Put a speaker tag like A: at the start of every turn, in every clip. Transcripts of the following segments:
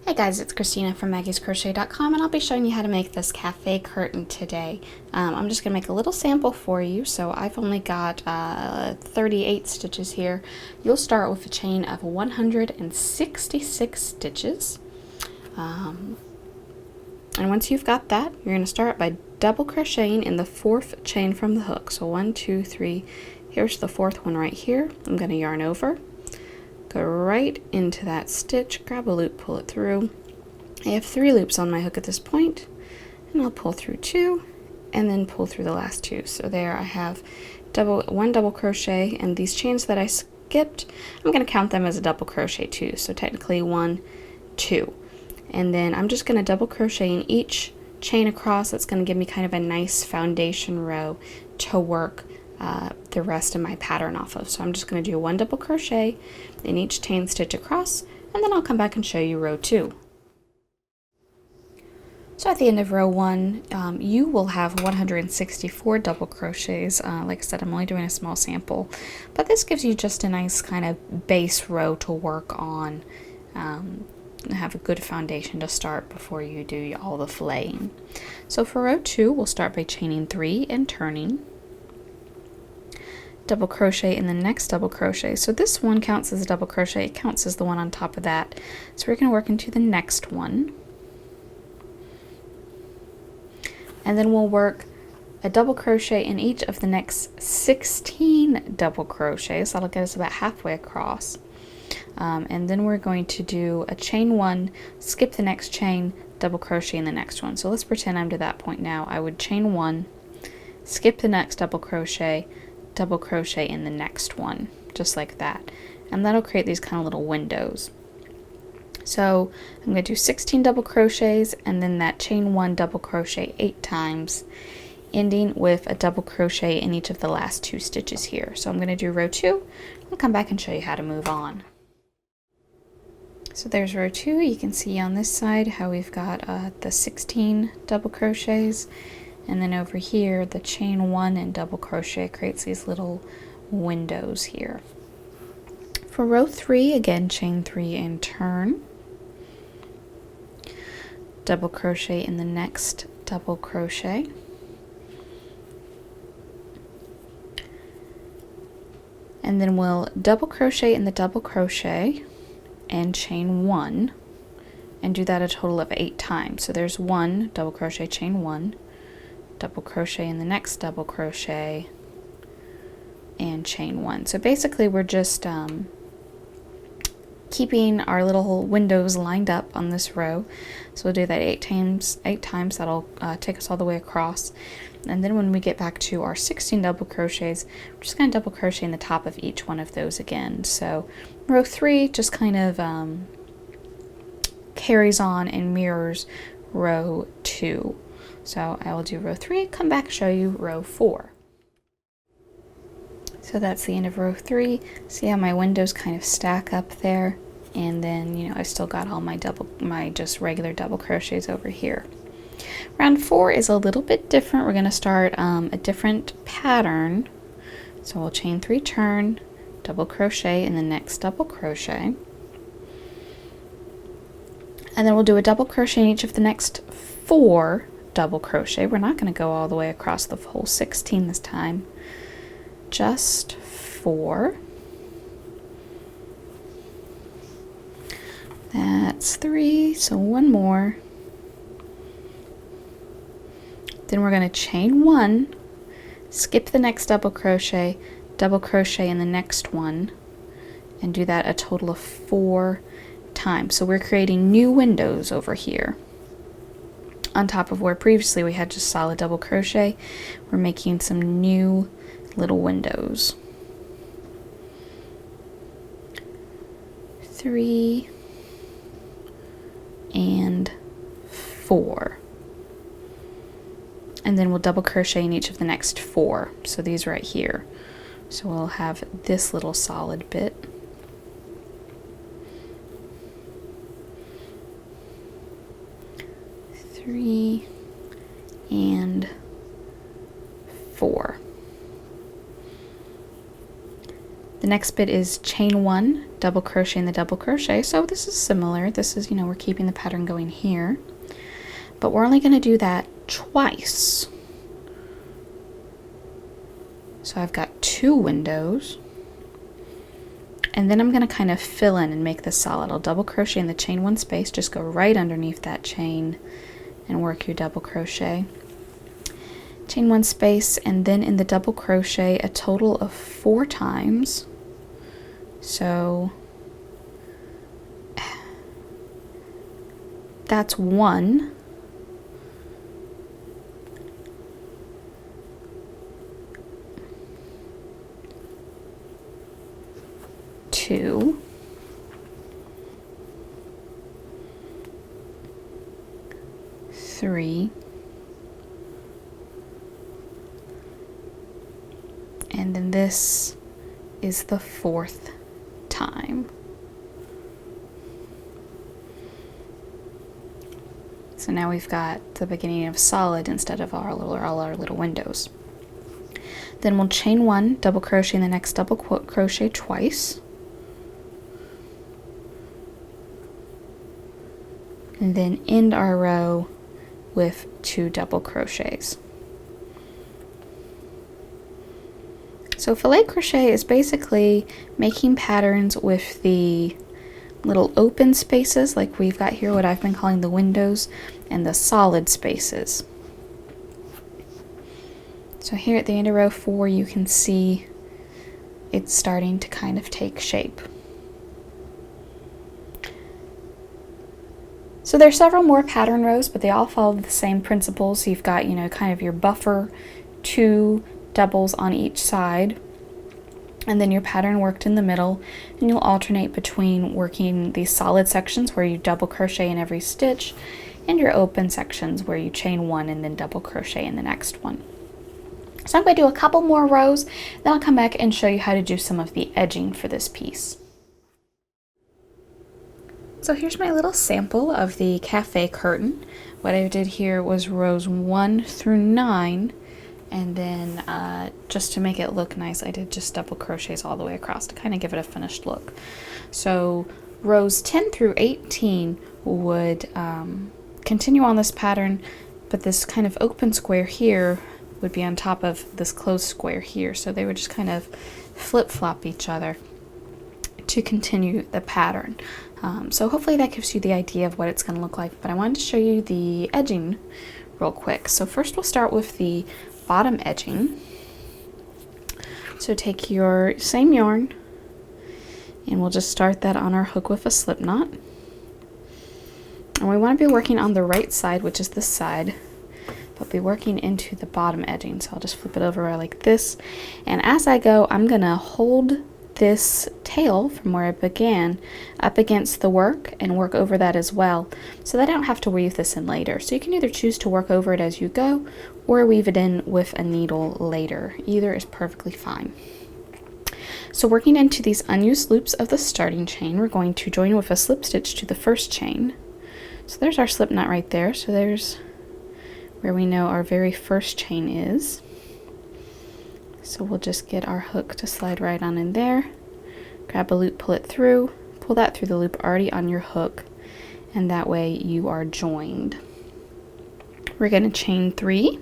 A: Hey guys, it's Christina from maggiescrochet.com and I'll be showing you how to make this cafe curtain today. I'm just going to make a little sample for you. So I've only got 38 stitches here. You'll start with a chain of 166 stitches. And once you've got that, you're going to start by double crocheting in the fourth chain from the hook. So 1, 2, 3, here's the fourth one right here. I'm going to yarn over. Go right into that stitch, grab a loop, pull it through. I have 3 loops on my hook at this point, and I'll pull through 2 and then pull through the last 2. So there I have one double crochet, and these chains that I skipped, I'm going to count them as a double crochet too. So technically 1, 2. And then I'm just going to double crochet in each chain across. That's going to give me kind of a nice foundation row to work the rest of my pattern off of. So I'm just going to do 1 double crochet in each chain stitch across, and then I'll come back and show you row 2. So at the end of row 1, you will have 164 double crochets. Like I said, I'm only doing a small sample, but this gives you just a nice kind of base row to work on. Have a good foundation to start before you do all the filleting. So for row 2, we'll start by chaining 3 and turning. Double crochet in the next double crochet. So this one counts as a double crochet, it counts as the one on top of that. So we're going to work into the next one. And then we'll work a double crochet in each of the next 16 double crochets. That'll get us about halfway across. And then we're going to do a chain 1, skip the next chain, double crochet in the next one. So let's pretend I'm to that point now. I would chain 1, skip the next double crochet in the next one, just like that. And that'll create these kind of little windows. So I'm going to do 16 double crochets and then that chain 1 double crochet 8 times, ending with a double crochet in each of the last 2 stitches here. So I'm going to do row 2. I'll come back and show you how to move on. So there's row 2. You can see on this side how we've got the 16 double crochets, and then over here the chain 1 and double crochet creates these little windows here. For row 3, again chain 3 and turn, double crochet in the next double crochet, and then we'll double crochet in the double crochet and chain 1 and do that a total of 8 times. So there's 1 double crochet, chain 1, double crochet in the next double crochet, and chain 1. So basically we're just keeping our little windows lined up on this row. So we'll do that 8 times. That'll take us all the way across. And then when we get back to our 16 double crochets, we're just going to double crochet in the top of each one of those again. So row 3 just kind of carries on and mirrors row 2. So I will do row 3, come back, show you row 4. So that's the end of row 3. See how my windows kind of stack up there? And then, you know, I still got all my just regular double crochets over here. Round 4 is a little bit different. We're going to start a different pattern. So we'll chain 3, turn, double crochet in the next double crochet. And then we'll do a double crochet in each of the next 4 double crochet. We're not going to go all the way across the whole 16 this time. Just 4. That's 3, so 1 more. Then we're going to chain 1, skip the next double crochet in the next one, and do that a total of 4 times. So we're creating new windows over here. On top of where previously we had just solid double crochet, we're making some new little windows. 3 and 4. And then we'll double crochet in each of the next 4. So these right here. So we'll have this little solid bit. 3 and 4. The next bit is chain 1, double crochet in the double crochet. So this is similar. This is, we're keeping the pattern going here. But we're only going to do that twice. So I've got 2 windows. And then I'm going to kind of fill in and make this solid. I'll double crochet in the chain 1 space, just go right underneath that chain and work your double crochet. Chain 1 space, and then in the double crochet a total of 4 times. So that's 1. 2, 3, and then this is the 4th time. So now we've got the beginning of solid instead of all our little windows. Then we'll chain 1, double crochet in the next double crochet twice. And then end our row with 2 double crochets. So filet crochet is basically making patterns with the little open spaces, like we've got here, what I've been calling the windows, and the solid spaces. So here at the end of row 4, you can see it's starting to kind of take shape. So there's several more pattern rows, but they all follow the same principles. So you've got, kind of your buffer, 2 doubles on each side, and then your pattern worked in the middle, and you'll alternate between working these solid sections where you double crochet in every stitch and your open sections where you chain 1 and then double crochet in the next one. So I'm going to do a couple more rows, then I'll come back and show you how to do some of the edging for this piece. So here's my little sample of the cafe curtain. What I did here was rows 1 through 9, and then just to make it look nice, I did just double crochets all the way across to kind of give it a finished look. So rows 10 through 18 would continue on this pattern, but this kind of open square here would be on top of this closed square here. So they would just kind of flip-flop each other to continue the pattern. So hopefully that gives you the idea of what it's going to look like, but I wanted to show you the edging real quick. So first we'll start with the bottom edging. So take your same yarn and we'll just start that on our hook with a slip knot. And we want to be working on the right side, which is this side, but be working into the bottom edging. So I'll just flip it over like this, and as I go I'm gonna hold this tail from where I began up against the work and work over that as well, so that I don't have to weave this in later. So you can either choose to work over it as you go or weave it in with a needle later. Either is perfectly fine. So working into these unused loops of the starting chain, we're going to join with a slip stitch to the first chain. So there's our slip knot right there. So there's where we know our very first chain is. So we'll just get our hook to slide right on in there, grab a loop, pull it through, pull that through the loop already on your hook, and that way you are joined. We're going to chain 3,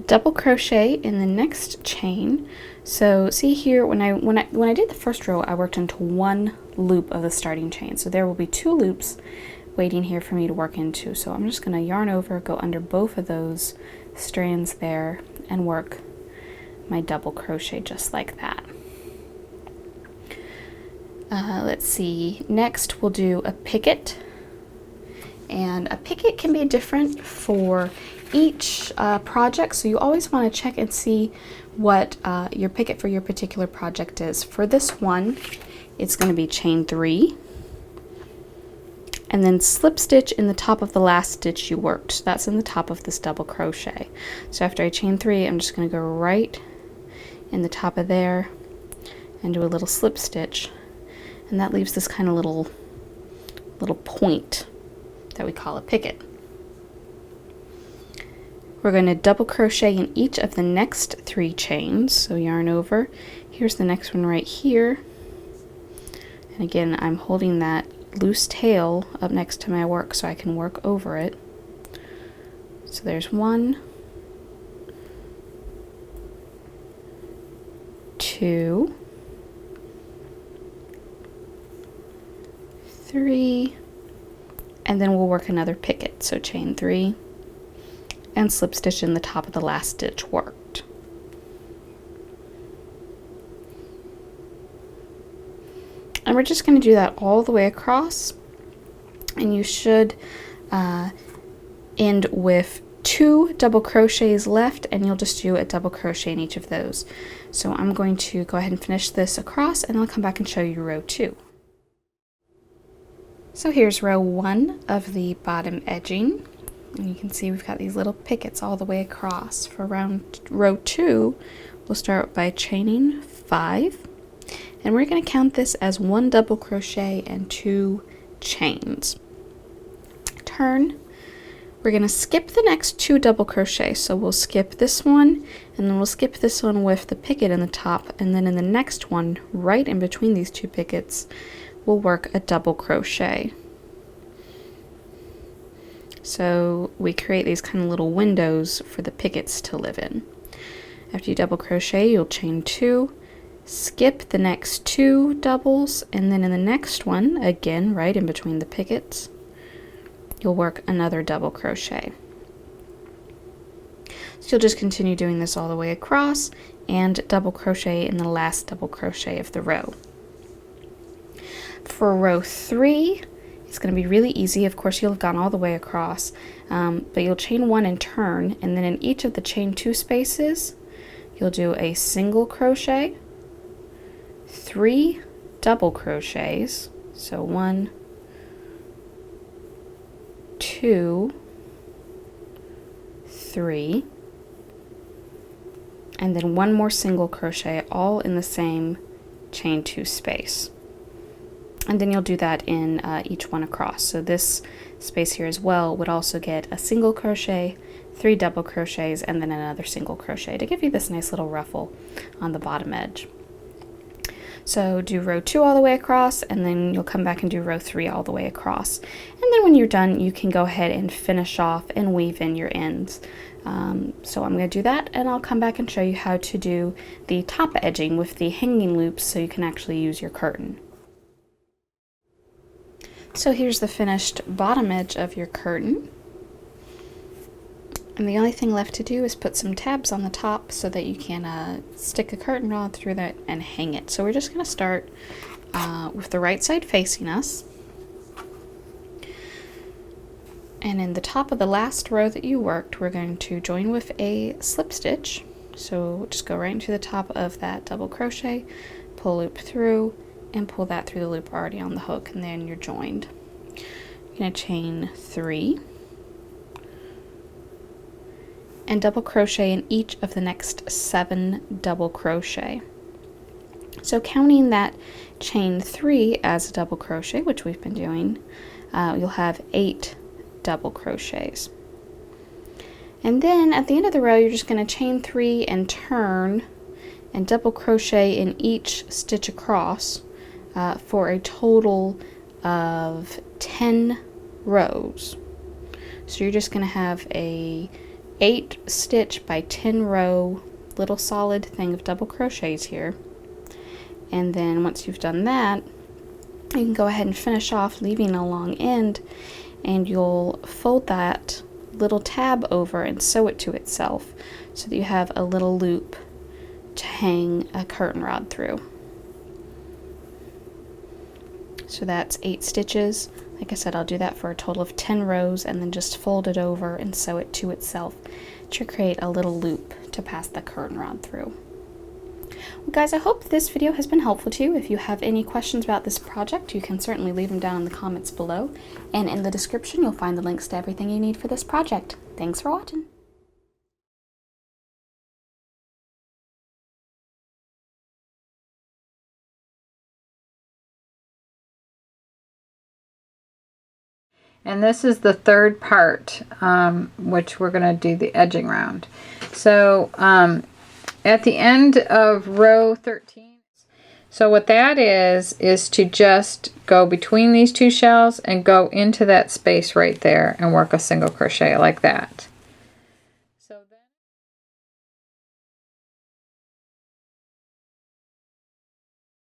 A: double crochet in the next chain. So see here, when I did the first row, I worked into 1 loop of the starting chain. So there will be 2 loops waiting here for me to work into. So I'm just going to yarn over, go under both of those strands there, and work my double crochet just like that. Let's see, next we'll do a picket, and a picket can be different for each project, so you always want to check and see what your picket for your particular project is. For this one, it's going to be chain 3 and then slip stitch in the top of the last stitch you worked. That's in the top of this double crochet. So after I chain 3, I'm just going to go right in the top of there and do a little slip stitch, and that leaves this kind of little point that we call a picket. We're going to double crochet in each of the next 3 chains. So yarn over. Here's the next one right here. And again, I'm holding that loose tail up next to my work so I can work over it. So there's 1, 2, 3, and then we'll work another picket. So chain 3 and slip stitch in the top of the last stitch worked. And we're just going to do that all the way across, and you should end with 2 double crochets left, and you'll just do a double crochet in each of those. So I'm going to go ahead and finish this across, and I'll come back and show you row 2. So here's row 1 of the bottom edging, and you can see we've got these little pickets all the way across. For row 2, we'll start by chaining 5, and we're going to count this as 1 double crochet and 2 chains. Turn. We're going to skip the next 2 double crochets, so we'll skip this one, and then we'll skip this one with the picket in the top, and then in the next one, right in between these 2 pickets, we'll work a double crochet. So we create these kind of little windows for the pickets to live in. After you double crochet, you'll chain 2, skip the next 2 doubles, and then in the next one, again right in between the pickets, you'll work another double crochet. So you'll just continue doing this all the way across and double crochet in the last double crochet of the row. For row 3, it's going to be really easy. Of course, you'll have gone all the way across, but you'll chain 1 and turn, and then in each of the chain 2 spaces, you'll do a single crochet, 3 double crochets, so 1, 2, 3, and then 1 more single crochet, all in the same chain 2 space. And then you'll do that in each one across. So this space here as well would also get a single crochet, 3 double crochets, and then another single crochet to give you this nice little ruffle on the bottom edge. So do row 2 all the way across, and then you'll come back and do row 3 all the way across. And then when you're done, you can go ahead and finish off and weave in your ends. So I'm going to do that, and I'll come back and show you how to do the top edging with the hanging loops so you can actually use your curtain. So here's the finished bottom edge of your curtain. And the only thing left to do is put some tabs on the top so that you can stick a curtain rod through that and hang it. So we're just going to start with the right side facing us. And in the top of the last row that you worked, we're going to join with a slip stitch. So just go right into the top of that double crochet, pull loop through, and pull that through the loop already on the hook, and then you're joined. You're going to chain 3 and double crochet in each of the next 7 double crochet. So counting that chain 3 as a double crochet, which we've been doing, you'll have 8 double crochets. And then at the end of the row, you're just going to chain 3 and turn and double crochet in each stitch across for a total of 10 rows. So you're just going to have a 8 stitch by 10 row little solid thing of double crochets here. And then once you've done that, you can go ahead and finish off leaving a long end, and you'll fold that little tab over and sew it to itself so that you have a little loop to hang a curtain rod through. So that's 8 stitches. Like I said, I'll do that for a total of 10 rows, and then just fold it over and sew it to itself to create a little loop to pass the curtain rod through. Well, guys, I hope this video has been helpful to you. If you have any questions about this project, you can certainly leave them down in the comments below, and in the description you'll find the links to everything you need for this project. Thanks for watching.
B: And this is the third part, which we're going to do the edging round. So at the end of row 13, so what that is to just go between these two shells and go into that space right there and work a single crochet like that.